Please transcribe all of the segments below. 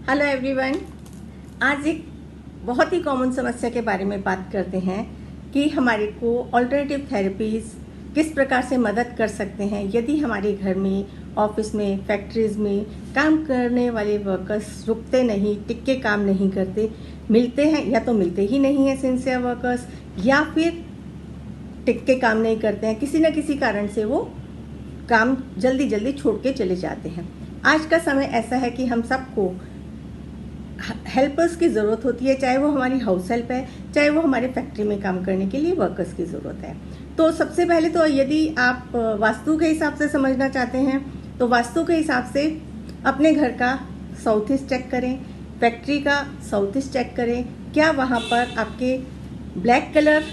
Hello everyone. आज एक बहुत ही कॉमन समस्या के बारे में बात करते हैं कि हमारे को ऑल्टरनेटिव थेरेपीज़ किस प्रकार से मदद कर सकते हैं यदि हमारे घर में, ऑफिस में, फैक्ट्रीज़ में काम करने वाले वर्कर्स रुकते नहीं, टिक के काम नहीं करते, मिलते हैं या तो मिलते ही नहीं हैं सिंसियर वर्कर्स, या फिर टिक के काम नहीं करते हैं, किसी न किसी कारण से वो काम जल्दी जल्दी छोड़ के चले जाते हैं। आज का समय ऐसा है कि हम सबको हेल्पर्स की ज़रूरत होती है, चाहे वो हमारी हाउस हेल्प है, चाहे वो हमारे फैक्ट्री में काम करने के लिए वर्कर्स की ज़रूरत है। तो सबसे पहले तो यदि आप वास्तु के हिसाब से समझना चाहते हैं तो वास्तु के हिसाब से अपने घर का साउथ ईस्ट चेक करें, फैक्ट्री का साउथ ईस्ट चेक करें, क्या वहाँ पर आपके ब्लैक कलर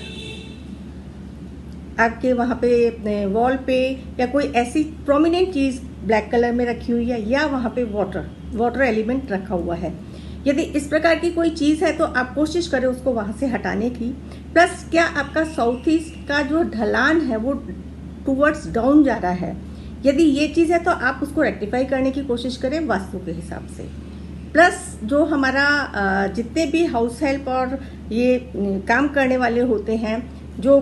आपके वहाँ पे वॉल पे या कोई ऐसी प्रोमिनेंट चीज़ ब्लैक कलर में रखी हुई है, या वहाँ पे वाटर एलिमेंट रखा हुआ है। यदि इस प्रकार की कोई चीज़ है तो आप कोशिश करें उसको वहाँ से हटाने की। प्लस क्या आपका साउथ ईस्ट का जो ढलान है वो टूवर्ड्स डाउन जा रहा है, यदि ये चीज़ है तो आप उसको रेक्टिफाई करने की कोशिश करें वास्तु के हिसाब से। प्लस जो हमारा जितने भी हाउस हेल्प और ये काम करने वाले होते हैं जो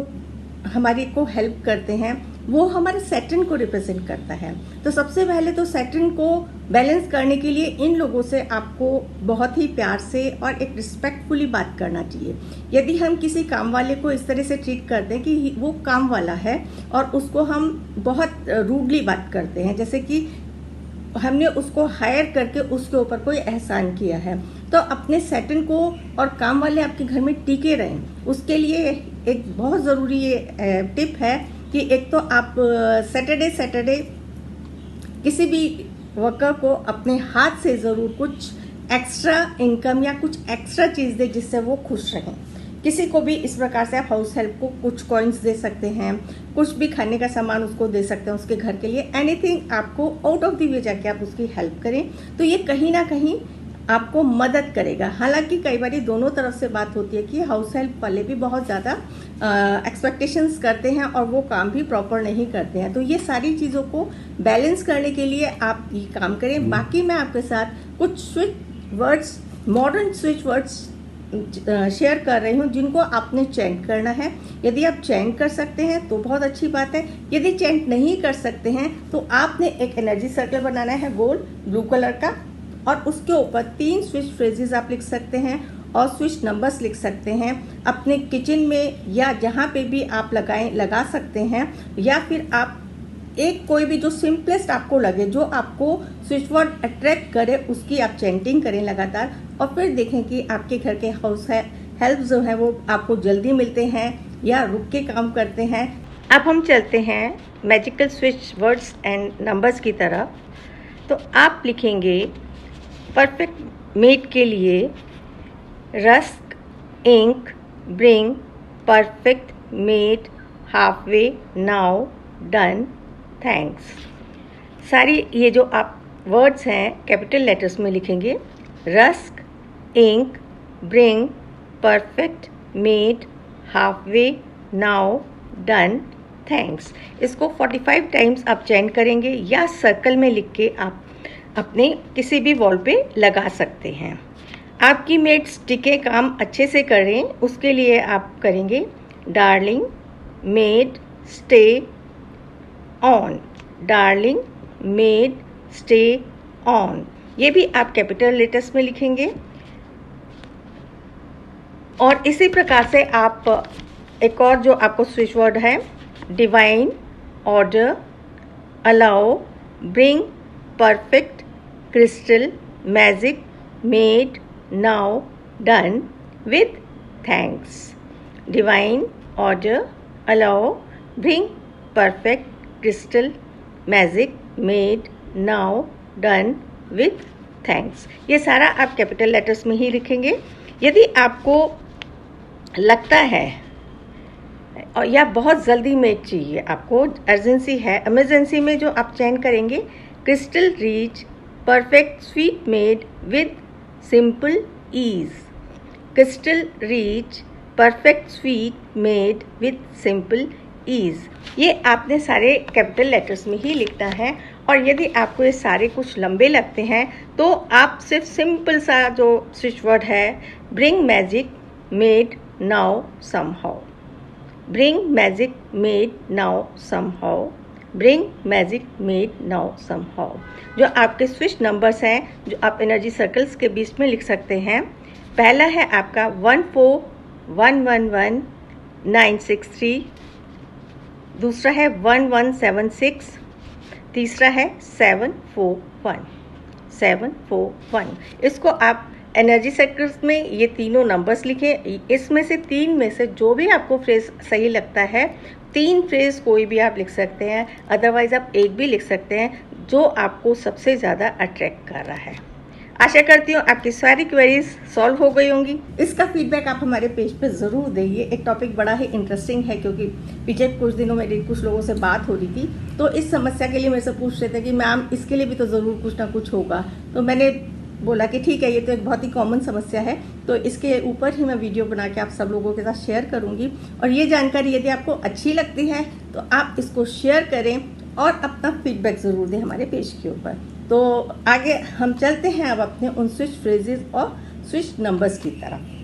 हमारी को हेल्प करते हैं, वो हमारे सैटर्न को रिप्रेजेंट करता है। तो सबसे पहले तो सैटर्न को बैलेंस करने के लिए इन लोगों से आपको बहुत ही प्यार से और एक रिस्पेक्टफुली बात करना चाहिए। यदि हम किसी काम वाले को इस तरह से ट्रीट करते हैं कि वो काम वाला है और उसको हम बहुत रूडली बात करते हैं, जैसे कि हमने उसको हायर करके उसके ऊपर कोई एहसान किया है, तो अपने सैटर्न को और काम वाले आपके घर में टिके रहें। उसके लिए एक बहुत ज़रूरी ये टिप है कि एक तो आप सैटरडे किसी भी वर्कर को अपने हाथ से ज़रूर कुछ एक्स्ट्रा इनकम या कुछ एक्स्ट्रा चीज़ दे जिससे वो खुश रहें। किसी को भी इस प्रकार से आप हाउस हेल्प को कुछ कॉइन्स दे सकते हैं, कुछ भी खाने का सामान उसको दे सकते हैं उसके घर के लिए, एनीथिंग आपको आउट ऑफ द वे जाके आप उसकी हेल्प करें, तो ये कहीं ना कहीं आपको मदद करेगा। हालांकि कई बार दोनों तरफ से बात होती है कि हाउस हेल्प वाले भी बहुत ज़्यादा एक्सपेक्टेशंस करते हैं और वो काम भी प्रॉपर नहीं करते हैं, तो ये सारी चीज़ों को बैलेंस करने के लिए आप ये काम करें। बाकी मैं आपके साथ कुछ switch words, modern switch words share कर रही हूँ जिनको आपने चेंट करना है। यदि आप चेंट कर सकते हैं तो बहुत अच्छी बात है, यदि चेंट नहीं कर सकते हैं तो आपने एक एनर्जी सर्कल बनाना है गोल ब्लू कलर का, और उसके ऊपर 3 स्विच फ्रेजेस आप लिख सकते हैं और स्विच नंबर्स लिख सकते हैं। अपने किचन में या जहाँ पे भी आप लगा सकते हैं, या फिर आप एक कोई भी जो सिंपलेस्ट आपको लगे, जो आपको स्विच वर्ड अट्रैक्ट करे, उसकी आप चेंटिंग करें लगातार, और फिर देखें कि आपके घर के हाउस हेल्प जो है वो आपको जल्दी मिलते हैं या रुक के काम करते हैं। अब हम चलते हैं magical switch words and numbers की तरफ। तो आप लिखेंगे परफेक्ट मेट के लिए rusk ink bring perfect mate halfway now done thanks. सारी ये जो आप वर्ड्स हैं कैपिटल लेटर्स में लिखेंगे, rusk ink bring perfect mate halfway now done thanks. इसको 45 टाइम्स आप चेंट करेंगे या सर्कल में लिख के आप अपने किसी भी वॉल पे लगा सकते हैं। आपकी मेट्स टिके काम अच्छे से करें, उसके लिए आप करेंगे darling made stay on, darling made stay on. ये भी आप कैपिटल लेटर्स में लिखेंगे। और इसी प्रकार से आप एक और जो आपको स्विच वर्ड है, divine order allow bring perfect crystal magic made now done with thanks. Divine order allow bring perfect crystal magic made now done with thanks. ये सारा आप कैपिटल लेटर्स में ही लिखेंगे। यदि आपको लगता है और या बहुत जल्दी मेड चाहिए, आपको अर्जेंसी है, इमरजेंसी में जो आप चेंट करेंगे, crystal reach perfect sweet made with simple ease, crystal reach perfect sweet made with simple ease. ये आपने सारे कैपिटल लेटर्स में ही लिखना है और यदि आपको ये सारे कुछ लंबे लगते हैं तो आप सिर्फ सिंपल सा जो स्विच वर्ड है, bring magic made now somehow, bring magic made now somehow, bring magic made now somehow, जो आपके स्विच नंबर्स हैं जो आप एनर्जी सर्कल्स के बीच में लिख सकते हैं। पहला है आपका 14111 दूसरा है 1176, तीसरा है 741। इसको आप एनर्जी सर्कल्स में ये तीनों नंबर्स लिखें। इसमें से तीन में से जो भी आपको फ्रेज सही लगता है, तीन फ्रेज कोई भी आप लिख सकते हैं, अदरवाइज आप एक भी लिख सकते हैं जो आपको सबसे ज़्यादा अट्रैक्ट कर रहा है। आशा करती हूँ आपकी सारी क्वेरीज सॉल्व हो गई होंगी। इसका फीडबैक आप हमारे पेज पे ज़रूर देइए। एक टॉपिक बड़ा ही इंटरेस्टिंग है, क्योंकि पिछले कुछ दिनों मेरी कुछ लोगों से बात हो रही थी, तो इस समस्या के लिए मेरे से पूछ रहे थे कि मैम इसके लिए भी तो ज़रूर कुछ ना कुछ होगा। तो मैंने बोला कि ठीक है, ये तो एक बहुत ही कॉमन समस्या है, तो इसके ऊपर ही मैं वीडियो बना के आप सब लोगों के साथ शेयर करूँगी। और ये जानकारी यदि आपको अच्छी लगती है तो आप इसको शेयर करें और अपना फीडबैक ज़रूर दें हमारे पेज के ऊपर। तो आगे हम चलते हैं अब अपने उन स्विच फ्रेजेस और स्विच नंबर्स की तरफ।